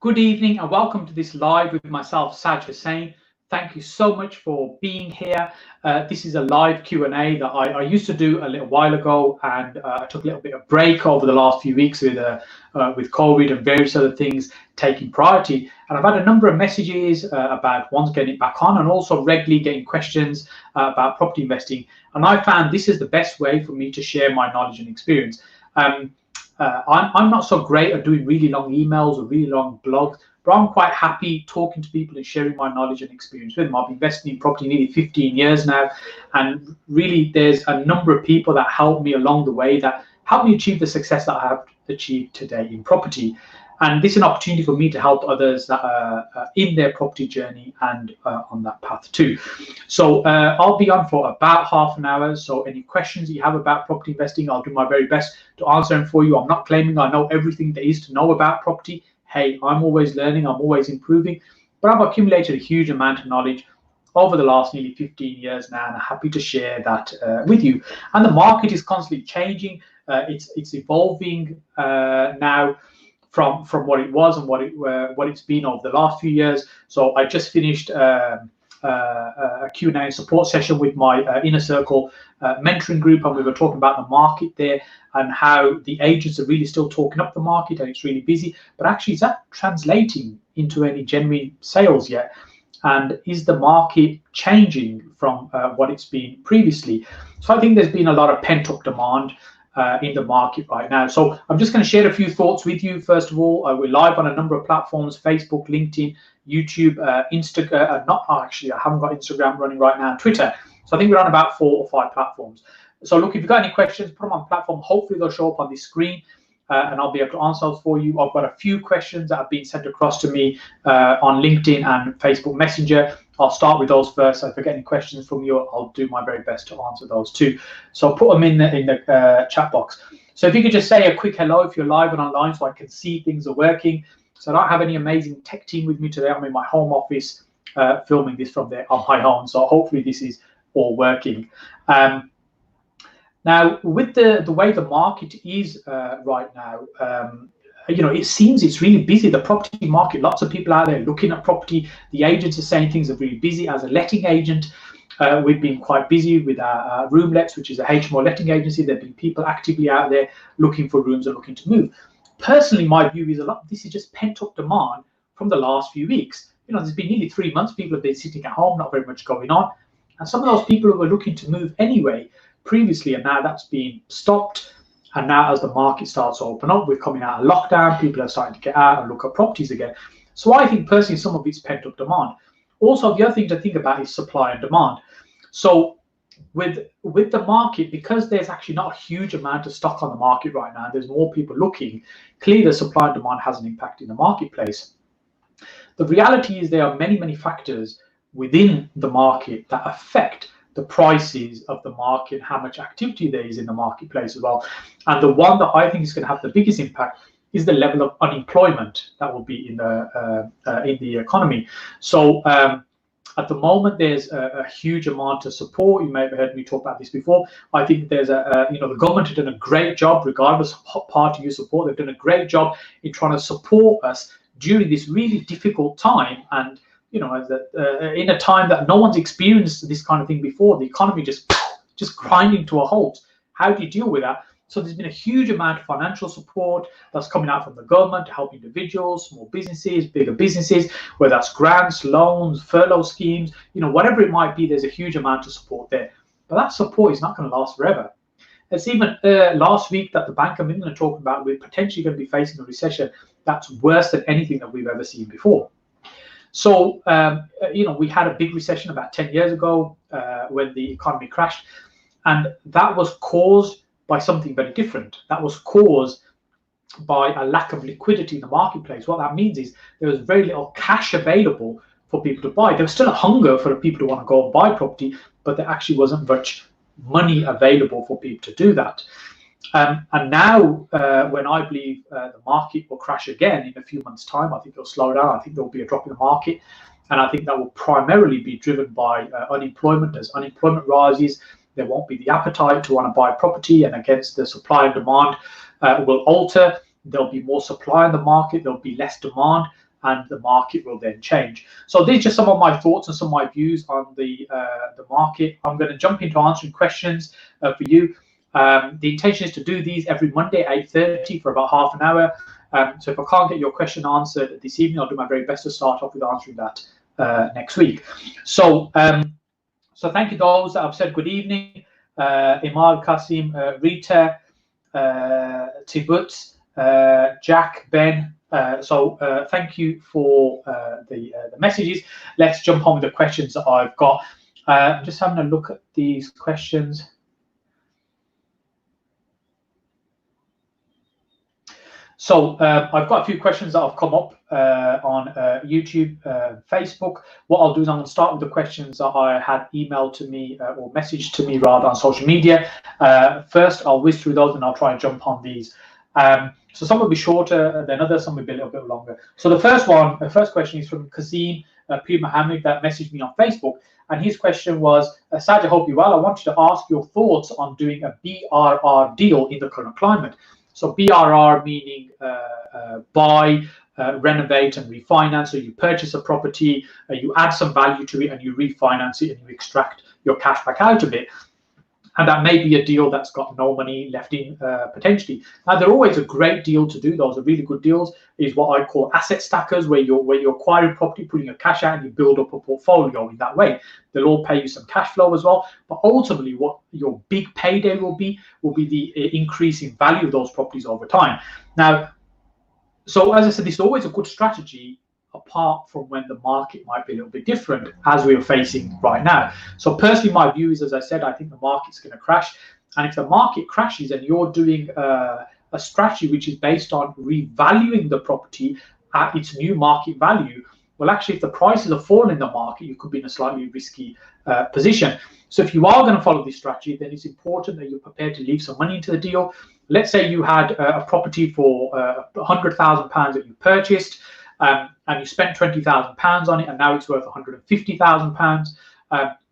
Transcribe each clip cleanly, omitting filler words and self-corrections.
Good evening and welcome to this live with myself, Saj Hussain. Thank you so much for being here. This is a live Q&A that I used to do a little while ago, and I took a little bit of break over the last few weeks with COVID and various other things taking priority. And I've had a number of messages about one's getting it back on, and also regularly getting questions about property investing. And I found this is the best way for me to share my knowledge and experience. I'm not so great at doing really long emails or really long blogs, but I'm quite happy talking to people and sharing my knowledge and experience with them. I've been investing in property nearly 15 years now, and really there's a number of people that helped me along the way that helped me achieve the success that I have achieved today in property. And this is an opportunity for me to help others that are in their property journey and on that path too. So I'll be on for about half an hour. So any questions you have about property investing, I'll do my very best to answer them for you. I'm not claiming I know everything there is to know about property. Hey, I'm always learning, I'm always improving, but I've accumulated a huge amount of knowledge over the last nearly 15 years now, and I'm happy to share that with you. And the market is constantly changing. It's evolving now from what it was and what it's been over the last few years. So I just finished a Q&A support session with my inner circle mentoring group, and we were talking about the market there and how the agents are really still talking up the market and it's really busy, but actually is that translating into any genuine sales yet? And is the market changing from what it's been previously? So I think there's been a lot of pent-up demand in the market right now. So I'm just going to share a few thoughts with you. First of all, we're live on a number of platforms: Facebook, LinkedIn, YouTube, Instagram. I haven't got Instagram running right now, Twitter. So I think we're on about 4 or 5 platforms. So look, if you've got any questions, put them on platform. Hopefully they'll show up on the screen and I'll be able to answer those for you. I've got a few questions that have been sent across to me on LinkedIn and Facebook Messenger. I'll start with those first. So if I get any questions from you, I'll do my very best to answer those too. So put them in the chat box. So if you could just say a quick hello if you're live and online, so I can see things are working. So I don't have any amazing tech team with me today. I'm in my home office filming this from there on my home. So hopefully this is all working. Now, with the way the market is right now, it seems it's really busy, the property market. Lots of people out there looking at property. The agents are saying things are really busy. As a letting agent, we've been quite busy with our room lets, which is a HMO letting agency. There have been people actively out there looking for rooms and looking to move. Personally, my view is a lot. This is just pent-up demand from the last few weeks. There's been nearly 3 months. People have been sitting at home, not very much going on. And some of those people who were looking to move anyway previously, and now that's been stopped. And now as the market starts to open up, we're coming out of lockdown, people are starting to get out and look at properties again. So I think personally some of it's pent up demand. Also, the other thing to think about is supply and demand. So with the market, because there's actually not a huge amount of stock on the market right now, there's more people looking, clearly the supply and demand has an impact in the marketplace. The reality is there are many, many factors within the market that affect the prices of the market, how much activity there is in the marketplace as well. And the one that I think is going to have the biggest impact is the level of unemployment that will be in the economy. So at the moment, there's a huge amount of support. You may have heard me talk about this before. I think there's the government has done a great job, regardless of what party you support. They've done a great job in trying to support us during this really difficult time. And in a time that no one's experienced this kind of thing before, the economy just grinding to a halt. How do you deal with that? So there's been a huge amount of financial support that's coming out from the government to help individuals, small businesses, bigger businesses, whether that's grants, loans, furlough schemes, whatever it might be, there's a huge amount of support there. But that support is not going to last forever. It's even last week that the Bank of England are talking about we're potentially going to be facing a recession that's worse than anything that we've ever seen before. So, we had a big recession about 10 years ago when the economy crashed, and that was caused by something very different. That was caused by a lack of liquidity in the marketplace. What that means is there was very little cash available for people to buy. There was still a hunger for the people to want to go and buy property, but there actually wasn't much money available for people to do that. And now, when I believe the market will crash again in a few months' time, I think it'll slow down. I think there'll be a drop in the market. And I think that will primarily be driven by unemployment. As unemployment rises, there won't be the appetite to want to buy property. And against the supply and demand will alter. There'll be more supply in the market. There'll be less demand. and the market will then change. So these are just some of my thoughts and some of my views on the market. I'm going to jump into answering questions for you. The intention is to do these every Monday at 8:30 for about half an hour. So if I can't get your question answered this evening, I'll do my very best to start off with answering that next week. So so thank you those that have said good evening. Imal, Kasim, Rita, Tibut, Jack, Ben. So thank you for the messages. Let's jump on with the questions that I've got. I'm just having a look at these questions. So I've got a few questions that have come up on YouTube, Facebook. What I'll do is I'm going to start with the questions that I had emailed to me or messaged to me rather on social media. First, I'll whiz through those and I'll try and jump on these. So some will be shorter than others, some will be a little bit longer. So the first question is from Kasim P. Mohammed that messaged me on Facebook. And his question was, Saj, I hope you're well. I wanted to ask your thoughts on doing a BRR deal in the current climate. So BRR meaning buy, renovate and refinance. So you purchase a property, you add some value to it and you refinance it and you extract your cash back out of it. And that may be a deal that's got no money left in potentially. Now, they're always a great deal to do. Those are really good deals. Is what I call asset stackers, where you're acquiring property, putting your cash out, and you build up a portfolio in that way. They'll all pay you some cash flow as well. But ultimately, what your big payday will be the increase in value of those properties over time. Now, so as I said, this is always a good strategy, apart from when the market might be a little bit different, as we are facing right now. So personally, my view is, as I said, I think the market's going to crash. And if the market crashes and you're doing a strategy which is based on revaluing the property at its new market value, well, actually, if the prices are falling in the market, you could be in a slightly risky position. So if you are going to follow this strategy, then it's important that you're prepared to leave some money into the deal. Let's say you had a property for £100,000 that you purchased, and you spent £20,000 on it, and now it's worth £150,000.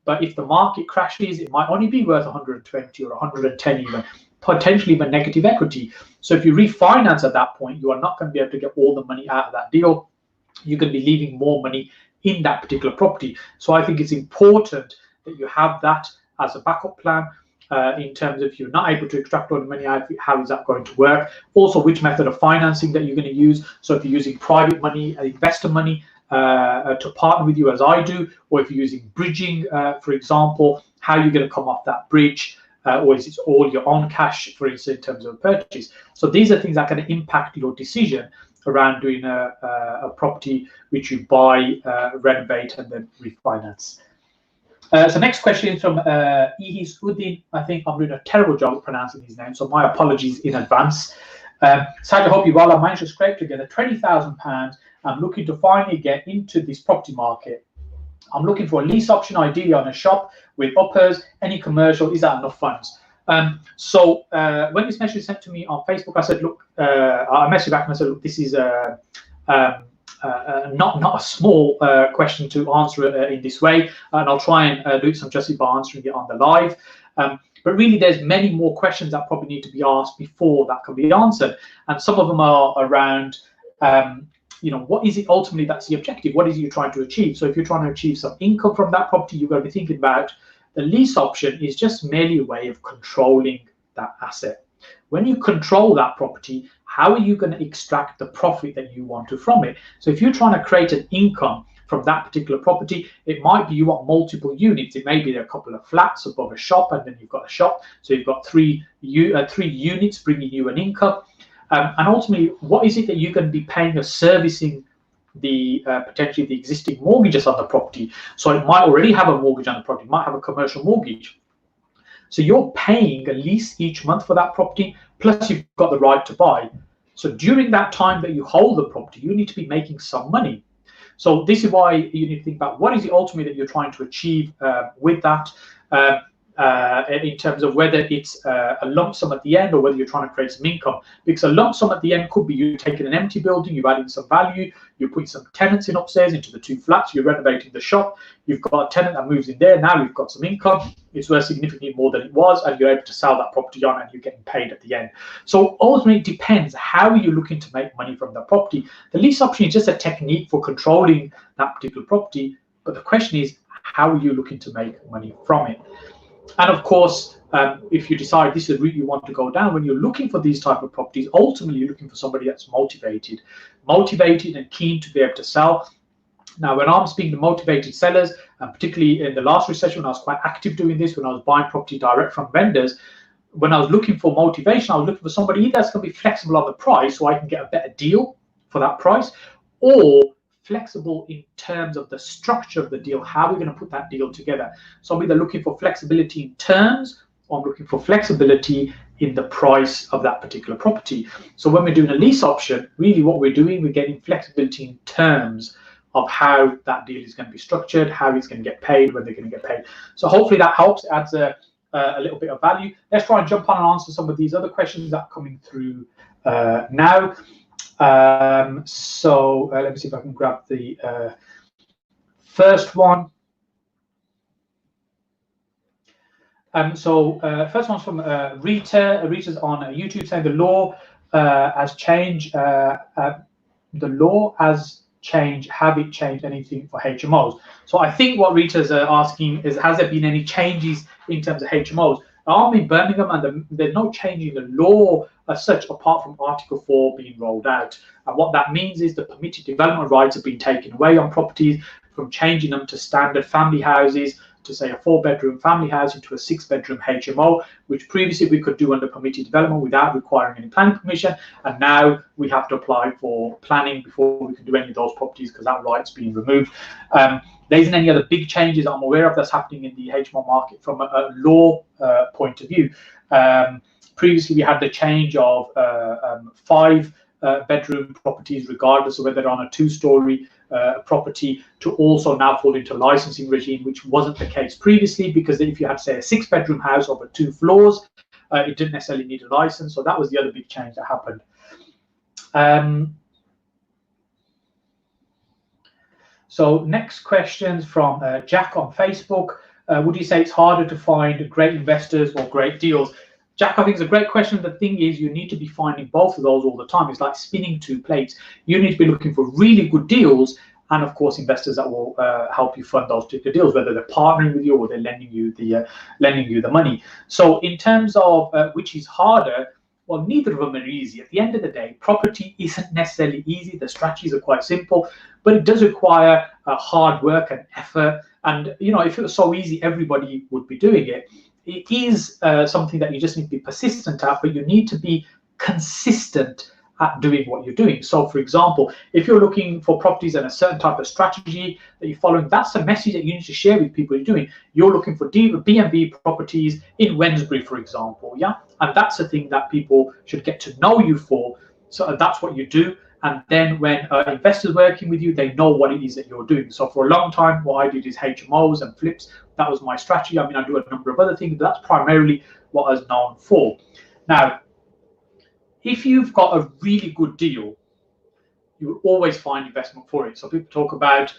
But if the market crashes, it might only be worth 120 or 110 even, potentially even negative equity. So if you refinance at that point, you are not going to be able to get all the money out of that deal. You're going to be leaving more money in that particular property. So I think it's important that you have that as a backup plan. In terms of if you're not able to extract all the money out, how is that going to work? Also, which method of financing that you're going to use. So if you're using private money, investor money to partner with you, as I do, or if you're using bridging, for example, how you're going to come off that bridge, or is it all your own cash, for instance, in terms of purchase. So these are things that are going to impact your decision around doing a property which you buy, renovate, and then refinance. So next question is from Ihis Uddin. I think I'm doing a terrible job of pronouncing his name, so my apologies in advance. Saj, I hope you well. I managed to scrape together £20,000. I'm looking to finally get into this property market. I'm looking for a lease option, ideally on a shop with uppers. Any commercial, is that enough funds? So when this message was sent to me on Facebook, I said, look, I messaged back and I said, look, this is not a small question to answer in this way, and I'll try and do some justice by answering it on the live. But really, there's many more questions that probably need to be asked before that can be answered, and some of them are around, what is it ultimately that's the objective? What is it you're trying to achieve? So if you're trying to achieve some income from that property, you've got to be thinking about the lease option is just merely a way of controlling that asset. When you control that property, how are you going to extract the profit that you want to from it? So if you're trying to create an income from that particular property, it might be you want multiple units. It may be a couple of flats above a shop, and then you've got a shop. So you've got three units bringing you an income. And ultimately, what is it that you're going to be paying or servicing the potentially the existing mortgages on the property? So it might already have a mortgage on the property, it might have a commercial mortgage. So you're paying a lease each month for that property, plus you've got the right to buy. So during that time that you hold the property, you need to be making some money. So this is why you need to think about what is it ultimately that you're trying to achieve with that. in terms of whether it's a lump sum at the end or whether you're trying to create some income. Because a lump sum at the end could be you taking an empty building, you're adding some value, you're putting some tenants in upstairs into the 2 flats, you're renovating the shop, you've got a tenant that moves in there, now we've got some income, it's worth significantly more than it was, and you're able to sell that property on and you're getting paid at the end. So ultimately it depends, how are you looking to make money from that property? The lease option is just a technique for controlling that particular property, but the question is, how are you looking to make money from it? And of course, if you decide this is the route you want to go down, when you're looking for these type of properties, ultimately you're looking for somebody that's motivated and keen to be able to sell. Now, when I'm speaking to motivated sellers, and particularly in the last recession, when I was quite active doing this, when I was buying property direct from vendors, when I was looking for motivation, I was looking for somebody that's going to be flexible on the price so I can get a better deal for that price, or flexible in terms of the structure of the deal, how we're going to put that deal together. So I'm either looking for flexibility in terms, or I'm looking for flexibility in the price of that particular property. So when we're doing a lease option, really what we're doing, we're getting flexibility in terms of how that deal is going to be structured, how it's going to get paid, when they're going to get paid. So hopefully that helps, adds a little bit of value. Let's try and jump on and answer some of these other questions that are coming through now. Let me see if I can grab the first one. First one's from Rita. Rita's on YouTube saying the law has changed. The law has changed. Have it changed anything for HMOs? So I think what Rita's asking is, has there been any changes in terms of HMOs? I'm in Birmingham, and there's no change in the law as such, apart from Article 4 being rolled out. And what that means is the permitted development rights have been taken away on properties, from changing them to standard family houses, to say a 4-bedroom family house into a 6-bedroom HMO, which previously we could do under permitted development without requiring any planning permission, and now we have to apply for planning before we can do any of those properties because that right's being removed. There isn't any other big changes I'm aware of that's happening in the HMO market from a law point of view. Previously we had the change of 5-bedroom properties, regardless of whether they're on a 2-story property, to also now fall into licensing regime, which wasn't the case previously, because if you had, say, a 6-bedroom house over 2 floors, it didn't necessarily need a license. So that was the other big change that happened. So next questions from Jack on Facebook. Would you say it's harder to find great investors or great deals? Jack, I think it's a great question. The thing is, you need to be finding both of those all the time. It's like spinning 2 plates. You need to be looking for really good deals, and of course investors that will help you fund those particular deals, whether they're partnering with you or they're lending you the money. So in terms of which is harder, well, neither of them are easy. At the end of the day, property isn't necessarily easy. The strategies are quite simple, but it does require hard work and effort. And you know, if it was so easy, everybody would be doing it. It is something that you just need to be persistent at, but you need to be consistent at doing what you're doing. So for example, if you're looking for properties and a certain type of strategy that you're following, that's a message that you need to share with people you're doing. You're looking for B&B properties in Wednesbury, for example, yeah? And that's a thing that people should get to know you for. So that's what you do. And then when investors working with you, they know what it is that you're doing. So for a long time, what I did is HMOs and flips. That was my strategy. I mean, I do a number of other things, but that's primarily what I was known for. Now, if you've got a really good deal, you will always find investment for it. So people talk about,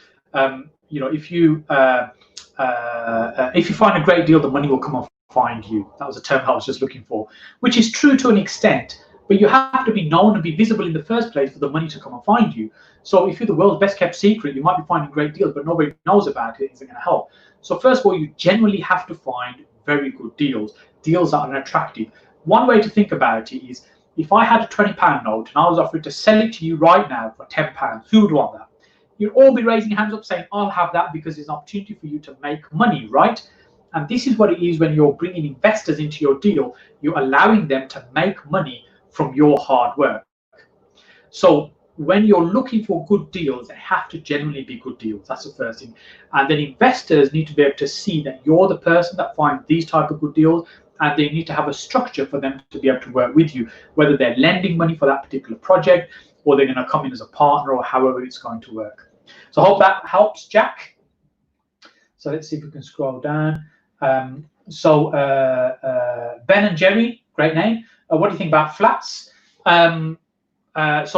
you know, if you find a great deal, the money will come and find you. That was a term I was just looking for, which is true to an extent. But you have to be known and be visible in the first place for the money to come and find you. So if you're the world's best kept secret, you might be finding great deals, but nobody knows about it. Isn't going to help. So first of all, you generally have to find very good deals, deals that are attractive. One way to think about it is, if I had a £20 note and I was offering to sell it to you right now for £10, who would want that? You'd all be raising hands up saying, I'll have that, because there's an opportunity for you to make money, right? And this is what it is when you're bringing investors into your deal. You're allowing them to make money from your hard work. So when you're looking for good deals, they have to generally be good deals. That's the first thing. And then investors need to be able to see that you're the person that finds these type of good deals, and they need to have a structure for them to be able to work with you, whether they're lending money for that particular project, or they're going to come in as a partner, or however it's going to work. So I hope that helps, Jack. So let's see if we can scroll down. So Ben and Jerry, great name. What do you think about flats? So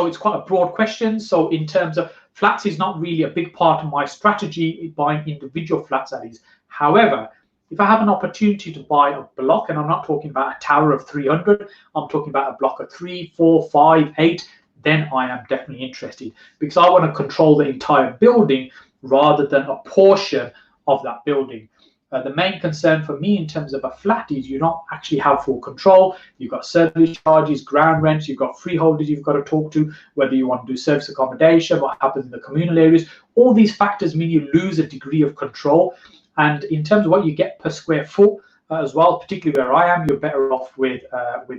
it's quite a broad question. So in terms of flats is not really a big part of my strategy, buying individual flats that is. However, if I have an opportunity to buy a block, and I'm not talking about a tower of 300, I'm talking about a block of 3, 4, 5, 8, then I am definitely interested, because I want to control the entire building rather than a portion of that building. The main concern for me in terms of a flat is you don't actually have full control. You've got service charges, ground rents, you've got freeholders you've got to talk to, whether you want to do service accommodation, what happens in the communal areas. All these factors mean you lose a degree of control. And in terms of what you get per square foot as well, particularly where I am, you're better off with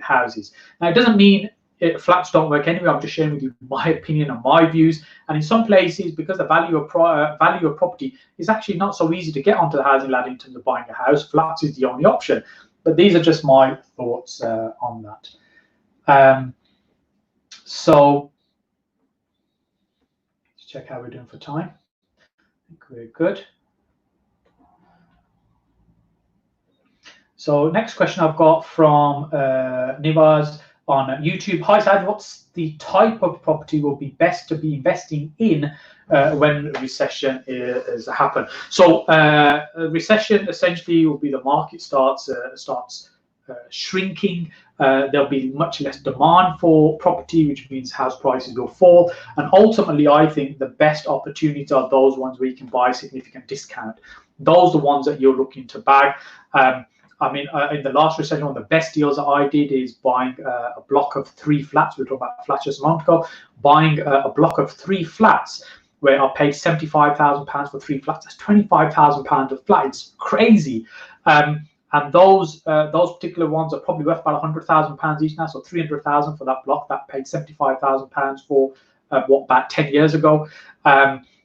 houses. Now, it doesn't mean flats don't work anyway. I'm just sharing with you my opinion and my views. And in some places, because the value of property is actually not so easy to get onto the housing ladder in terms of buying a house, flats is the only option. But these are just my thoughts on that. So let's check how we're doing for time. I think we're good. So next question I've got from Nivaz on YouTube. Hi Saj, what's the type of property will be best to be investing in when recession is happen? So recession essentially will be the market starts shrinking. There'll be much less demand for property, which means house prices will fall. And ultimately, I think the best opportunities are those ones where you can buy a significant discount. Those are the ones that you're looking to bag. I mean, in the last recession, one of the best deals that I did is buying a block of 3 flats. We were talking about flats just a moment ago. Buying a block of 3 flats where I paid £75,000 for 3 flats. That's £25,000 a flat. It's crazy. And those particular ones are probably worth about £100,000 each now. So £300,000 for that block. That paid £75,000 for about 10 years ago.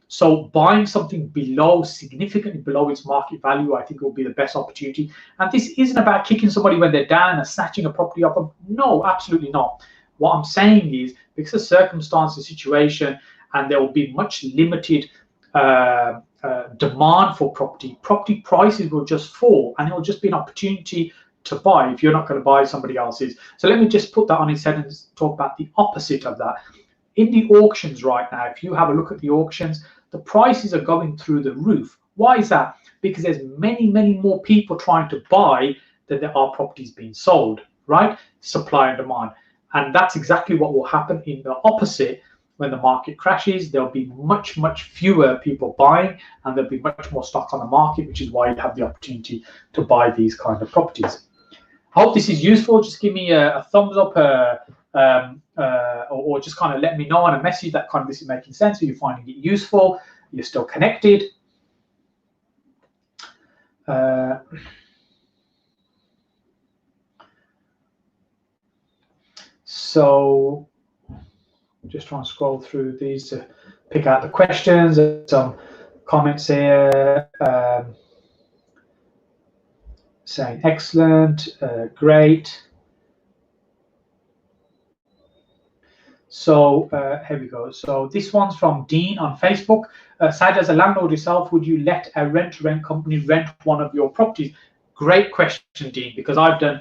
So buying something below, significantly below its market value, I think will be the best opportunity. And this isn't about kicking somebody when they're down and snatching a property off them. No, absolutely not. What I'm saying is, because of circumstance, the situation, and there will be much limited demand for property prices will just fall, and it will just be an opportunity to buy if you're not going to buy somebody else's. So let me just put that on its head and talk about the opposite of that. In the auctions right now, if you have a look at the auctions, the prices are going through the roof. Why is that? Because there's many more people trying to buy than there are properties being sold, right? Supply and demand. And that's exactly what will happen in the opposite. When the market crashes, there'll be much fewer people buying, and there'll be much more stock on the market, which is why you have the opportunity to buy these kind of properties. I hope this is useful. Just give me a thumbs up or just kind of let me know on a message that kind of this is making sense. Are you finding it useful? You're still connected? So just trying to scroll through these to pick out the questions. Some comments here saying excellent, great. So here we go. So this one's from Dean on Facebook. Saj, as a landlord yourself, would you let a rent-to-rent company rent one of your properties? Great question, Dean, because I've done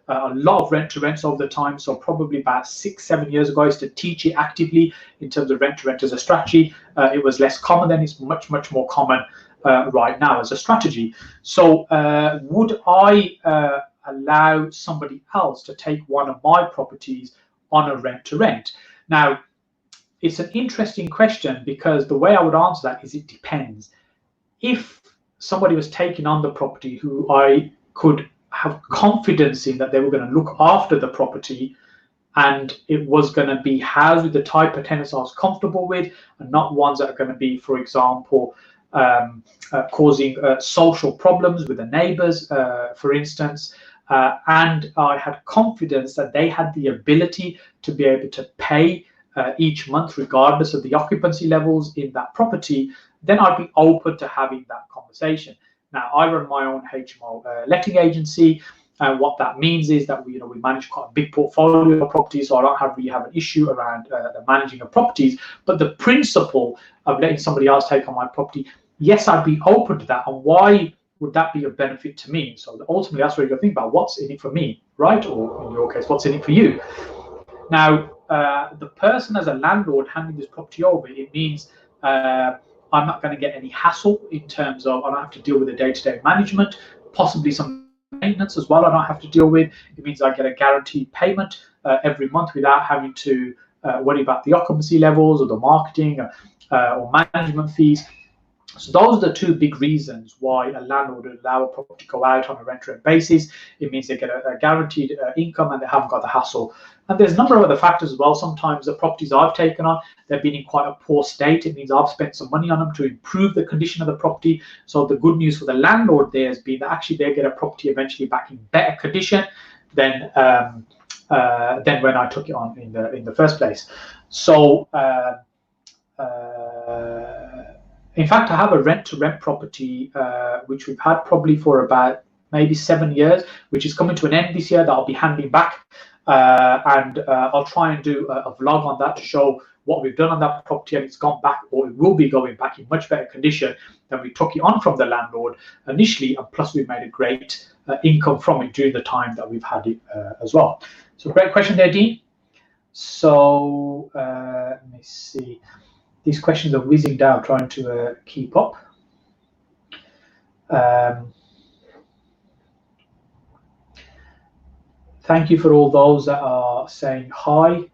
a lot of rent-to-rents over the time. So probably about 6-7 years ago, I used to teach it actively in terms of rent-to-rent as a strategy. It was less common then. It's much more common right now as a strategy. So would I allow somebody else to take one of my properties on a rent-to-rent? Now, it's an interesting question, because the way I would answer that is it depends. If somebody was taking on the property who I could have confidence in that they were going to look after the property, and it was going to be housed with the type of tenants I was comfortable with, and not ones that are going to be, for example, causing social problems with the neighbours, for instance, and I had confidence that they had the ability to be able to pay each month regardless of the occupancy levels in that property, then I'd be open to having that conversation. Now, I run my own HMO letting agency, and what that means is that we manage quite a big portfolio of properties, so I don't really have an issue around the managing of properties. But the principle of letting somebody else take on my property, yes, I'd be open to that. And why would that be of benefit to me? So ultimately, that's what you got to think about. What's in it for me, right? Or in your case, what's in it for you? Now, the person as a landlord handing this property over, it means I'm not going to get any hassle in terms of I don't have to deal with the day-to-day management, possibly some maintenance as well I don't have to deal with. It means I get a guaranteed payment every month without having to worry about the occupancy levels or the marketing or management fees. So those are the two big reasons why a landlord would allow a property to go out on a rent-to-rent basis. It means they get a guaranteed income and they haven't got the hassle. And there's a number of other factors as well. Sometimes the properties I've taken on, they've been in quite a poor state. It means I've spent some money on them to improve the condition of the property. So the good news for the landlord there has been that actually they get a property eventually back in better condition than when I took it on in the first place. So in fact, I have a rent-to-rent property which we've had probably for about maybe 7 years, which is coming to an end this year that I'll be handing back. And I'll try and do a vlog on that to show what we've done on that property, and it's gone back, or it will be going back in much better condition than we took it on from the landlord initially, and plus we've made a great income from it during the time that we've had it as well. So great question there, Dean. So let me see. These questions are whizzing down, trying to keep up. Thank you for all those that are saying hi.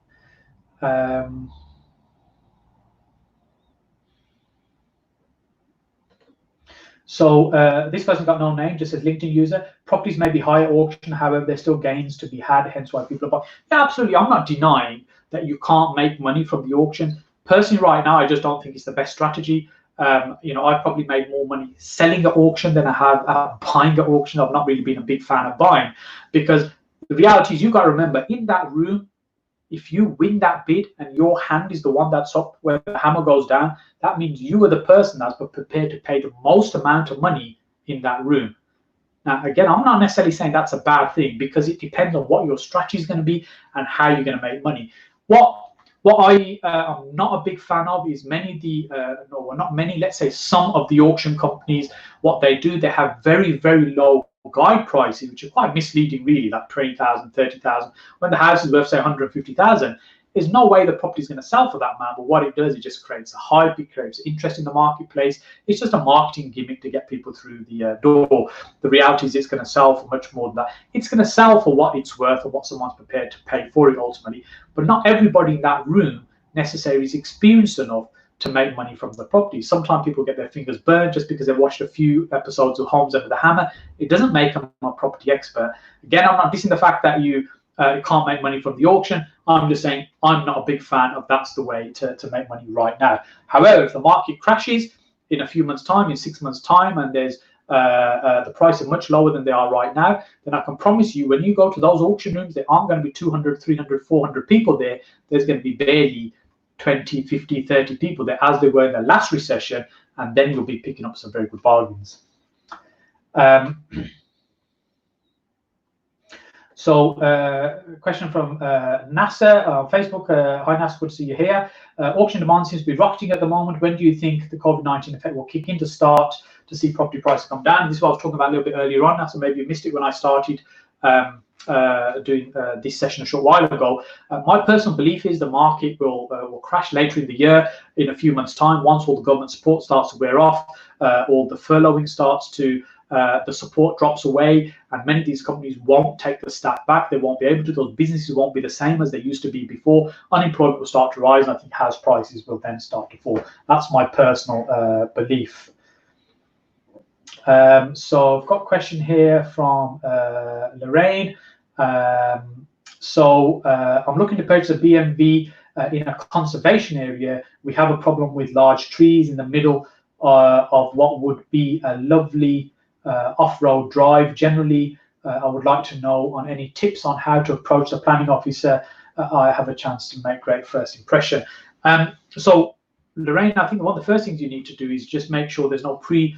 So this person got no name, just says LinkedIn user. Properties may be high at auction, however, there's still gains to be had, hence why people are buying. Yeah, absolutely. I'm not denying that you can't make money from the auction. Personally, right now, I just don't think it's the best strategy. I've probably made more money selling at auction than I have buying at auction. I've not really been a big fan of buying, because the reality is, you've got to remember, in that room, if you win that bid and your hand is the one that's up where the hammer goes down, that means you are the person that's prepared to pay the most amount of money in that room. Now, again, I'm not necessarily saying that's a bad thing, because it depends on what your strategy is going to be and how you're going to make money. What I am not a big fan of is let's say some of the auction companies, what they do, they have very, very low guide prices, which are quite misleading, really, like 20,000, 30,000, when the house is worth, say, 150,000. There's no way the property is going to sell for that amount, but what it does, it just creates a hype, it creates interest in the marketplace. It's just a marketing gimmick to get people through the door. The reality is it's going to sell for much more than that. It's going to sell for what it's worth and what someone's prepared to pay for it ultimately, but not everybody in that room necessarily is experienced enough to make money from the property. Sometimes people get their fingers burned just because they've watched a few episodes of Homes Under the Hammer. It doesn't make them a property expert. Again, I'm not dissing the fact that you can't make money from the auction. I'm just saying I'm not a big fan of that's the way to make money right now. However, if the market crashes in a few months' time, in 6 months' time, and there's the price is much lower than they are right now, then I can promise you, when you go to those auction rooms, there aren't going to be 200, 300, 400 people there. There's going to be barely 20, 50, 30 people there, as they were in the last recession, and then you'll be picking up some very good bargains. So, question from NASA on Facebook. Hi NASA, good to see you here. Auction demand seems to be rocketing at the moment. When do you think the COVID-19 effect will kick in to start to see property prices come down? This is what I was talking about a little bit earlier on, so maybe you missed it when I started doing this session a short while ago. My personal belief is the market will crash later in the year, in a few months' time, once all the government support starts to wear off, all the furloughing starts to, the support drops away, and many of these companies won't take the staff back. They won't be able to. Those businesses won't be the same as they used to be before. Unemployment will start to rise, and I think house prices will then start to fall. That's my personal belief. So I've got a question here from Lorraine. So I'm looking to purchase a BMV in a conservation area. We have a problem with large trees in the middle of what would be a lovely off-road drive. Generally, I would like to know on any tips on how to approach the planning officer. I have a chance to make great first impression. So Lorraine, I think one of the first things you need to do is just make sure there's no tree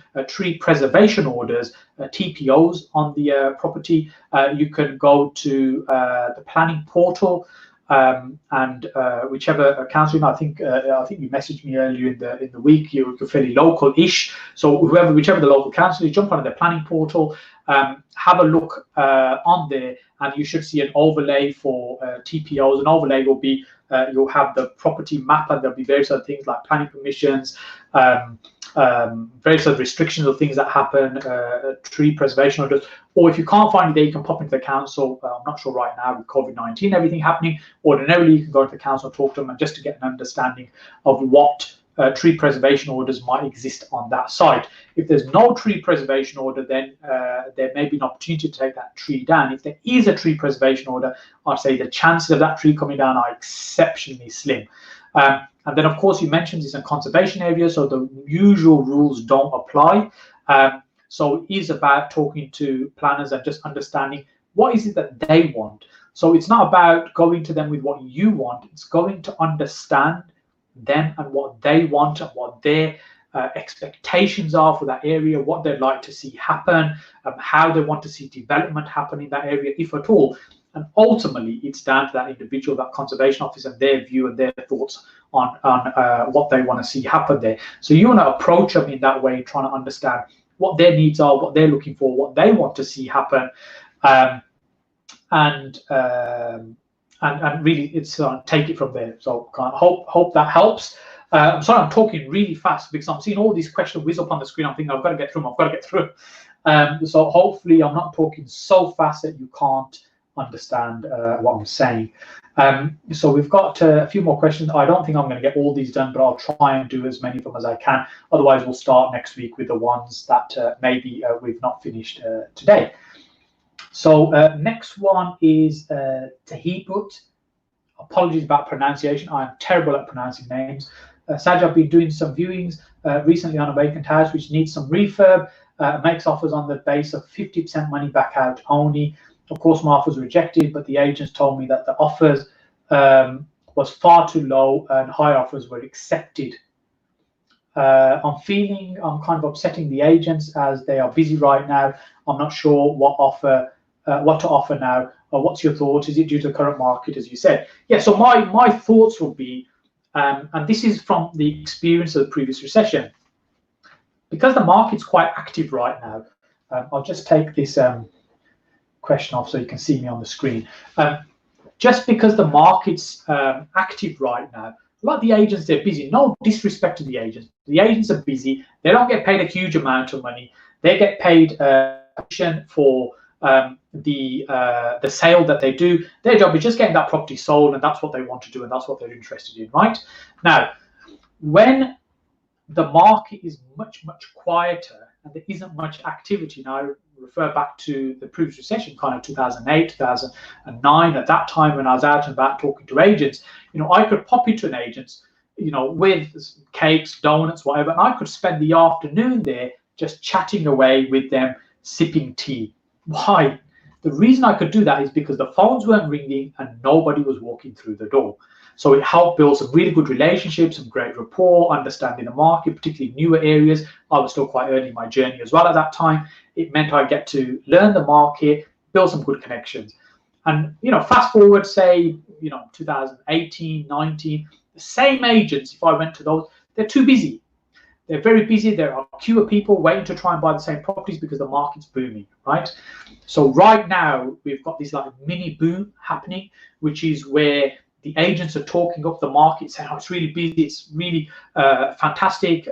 preservation orders, TPOs on the property. You can go to the planning portal and whichever council, I think you messaged me earlier in the week. You're fairly local-ish, so whichever the local council is, jump onto their planning portal, have a look on there, and you should see an overlay for TPOs. An overlay will be you'll have the property map, and there'll be various other things like planning permissions, various other restrictions or things that happen, tree preservation orders. Or if you can't find it there, you can pop into the council. I'm not sure right now with COVID-19, everything happening. Ordinarily, you can go to the council, talk to them, and just to get an understanding of what tree preservation orders might exist on that site. If there's no tree preservation order, then there may be an opportunity to take that tree down. If there is a tree preservation order, I'd say the chances of that tree coming down are exceptionally slim. And then, of course, you mentioned it's a conservation area, so the usual rules don't apply. So it is about talking to planners and just understanding what is it that they want. So it's not about going to them with what you want. It's going to understand them and what they want and what their expectations are for that area, what they'd like to see happen, how they want to see development happen in that area, if at all. And ultimately, it's down to that individual, that conservation officer, and their view and their thoughts on what they want to see happen there. So you want to approach them in that way, trying to understand what their needs are, what they're looking for, what they want to see happen, and really, it's take it from there. So hope that helps. I'm sorry, I'm talking really fast because I'm seeing all these questions whiz up on the screen. I'm thinking I've got to get through them. I've got to get through. So hopefully, I'm not talking so fast that you can't understand what I'm saying. So we've got a few more questions. I don't think I'm going to get all these done, but I'll try and do as many of them as I can. Otherwise, we'll start next week with the ones that maybe we've not finished today. So next one is Tahibut. Apologies about pronunciation. I'm terrible at pronouncing names. Saj, I've been doing some viewings recently on a vacant house which needs some refurb. Makes offers on the base of 50% money back out only. Of course, my offer was rejected, but the agents told me that the offers was far too low and high offers were accepted. I'm kind of upsetting the agents as they are busy right now. I'm not sure what to offer now. What's your thoughts? Is it due to the current market, as you said? Yeah, so my thoughts will be, and this is from the experience of the previous recession, because the market's quite active right now. I'll just take this question off so you can see me on the screen. Just because the market's active right now, like the agents, they're busy. No disrespect to the agents. The agents are busy. They don't get paid a huge amount of money. They get paid for the sale that they do. Their job is just getting that property sold, and that's what they want to do, and that's what they're interested in, right? Now, when the market is much quieter and there isn't much activity, now refer back to the previous recession, kind of 2008, 2009. At that time, when I was out and about talking to agents, I could pop into an agent's, with cakes, donuts, whatever, and I could spend the afternoon there just chatting away with them, sipping tea. Why? The reason I could do that is because the phones weren't ringing and nobody was walking through the door. So it helped build some really good relationships, some great rapport, understanding the market, particularly newer areas. I was still quite early in my journey as well at that time. It meant I get to learn the market, build some good connections. And, fast forward, say, 2018, 19, the same agents, if I went to those, they're too busy. They're very busy. There are a queue of people waiting to try and buy the same properties because the market's booming, right? So right now, we've got this like mini boom happening, which is where the agents are talking up the market, saying, it's really busy, it's really fantastic.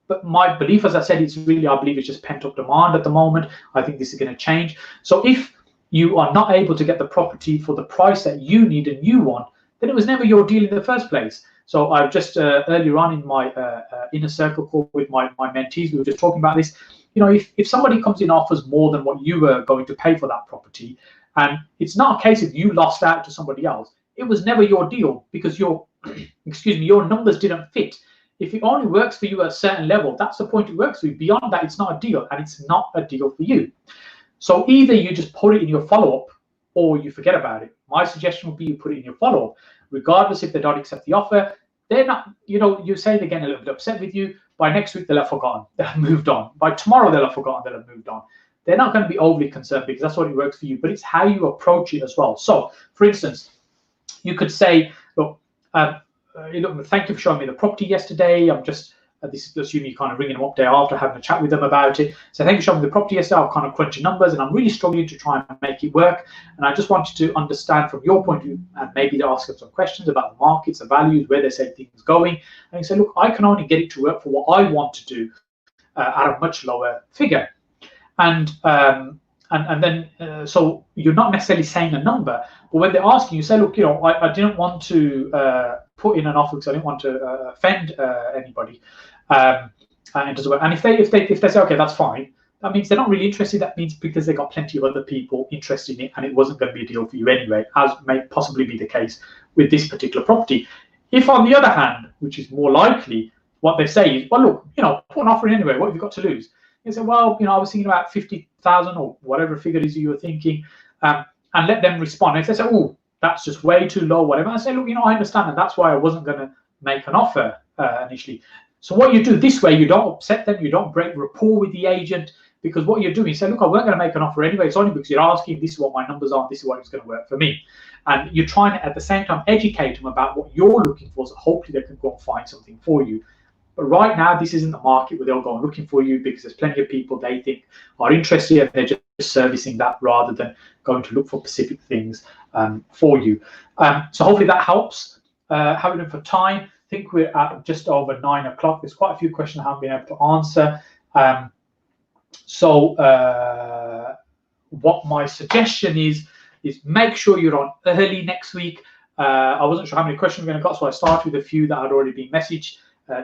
But my belief, as I said, I believe it's just pent-up demand at the moment. I think this is going to change. So if you are not able to get the property for the price that you need and you want, then it was never your deal in the first place. So I've just earlier on in my inner circle call with my mentees, we were just talking about this. If somebody comes in and offers more than what you were going to pay for that property, and it's not a case of you lost out to somebody else, it was never your deal because your numbers didn't fit. If it only works for you at a certain level, that's the point it works for you. Beyond that, it's not a deal, and it's not a deal for you. So either you just put it in your follow-up or you forget about it. My suggestion would be you put it in your follow-up, regardless if they don't accept the offer. They're not, you say they're getting a little bit upset with you. By next week, they'll have forgotten. They'll have moved on. By tomorrow, they'll have forgotten. They'll have moved on. They're not going to be overly concerned because that's what it works for you, but it's how you approach it as well. So, for instance, You could say, look, thank you for showing me the property yesterday. I'm just, this is assuming you're kind of ringing them up day after, having a chat with them about it. So thank you for showing me the property yesterday. I've kind of crunched numbers and I'm really struggling to try and make it work. And I just wanted to understand from your point of view, and maybe to ask them some questions about the markets, the values, where they say things going. And you say, look, I can only get it to work for what I want to do at a much lower figure. And then so you're not necessarily saying a number, but when they're asking, you say, look, I didn't want to put in an offer because I didn't want to offend anybody. And it doesn't work. And if they say, okay, that's fine, that means they're not really interested. That means because they got plenty of other people interested in it, and it wasn't going to be a deal for you anyway, as may possibly be the case with this particular property. If, on the other hand, which is more likely, what they say is, well, look, put an offer in anyway. What have you got to lose? You say, well, I was thinking about 50,000 or whatever figure it is you were thinking, and let them respond. If they say, oh, that's just way too low, whatever, I say, look, I understand, and that's why I wasn't going to make an offer initially. So what you do this way, you don't upset them, you don't break rapport with the agent, because what you're doing, you say, look, I weren't going to make an offer anyway. It's only because you're asking, this is what my numbers are, this is what it's going to work for me. And you're trying to, at the same time, educate them about what you're looking for, so hopefully they can go and find something for you. But right now, this isn't the market where they'll go looking for you, because there's plenty of people they think are interested and they're just servicing that rather than going to look for specific things for you. So hopefully that helps. Having it for time, I think we're at just over 9 o'clock. There's quite a few questions I haven't been able to answer. What my suggestion is make sure you're on early next week. I wasn't sure how many questions we're going to get, so I started with a few that had already been messaged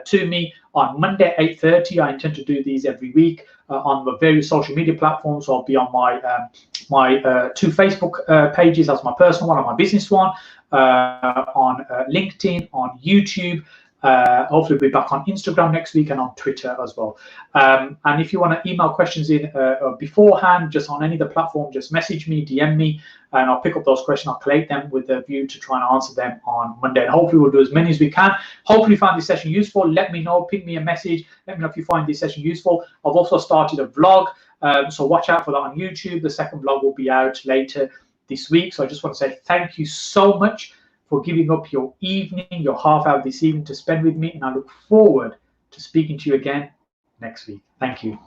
to me. On Monday 8:30, I intend to do these every week on the various social media platforms. So I'll be on my two Facebook pages, that's my personal one and my business one, on LinkedIn, on YouTube. Hopefully we'll be back on Instagram next week and on Twitter as well. And if you want to email questions in beforehand, just on any of the platform, just message me, DM me, and I'll pick up those questions. I'll collate them with a view to try and answer them on Monday. And hopefully we'll do as many as we can. Hopefully you find this session useful. Let me know, ping me a message. Let me know if you find this session useful. I've also started a vlog, so watch out for that on YouTube. The second vlog will be out later this week. So I just want to say thank you so much for giving up your evening, your half hour this evening to spend with me, and I look forward to speaking to you again next week. Thank you.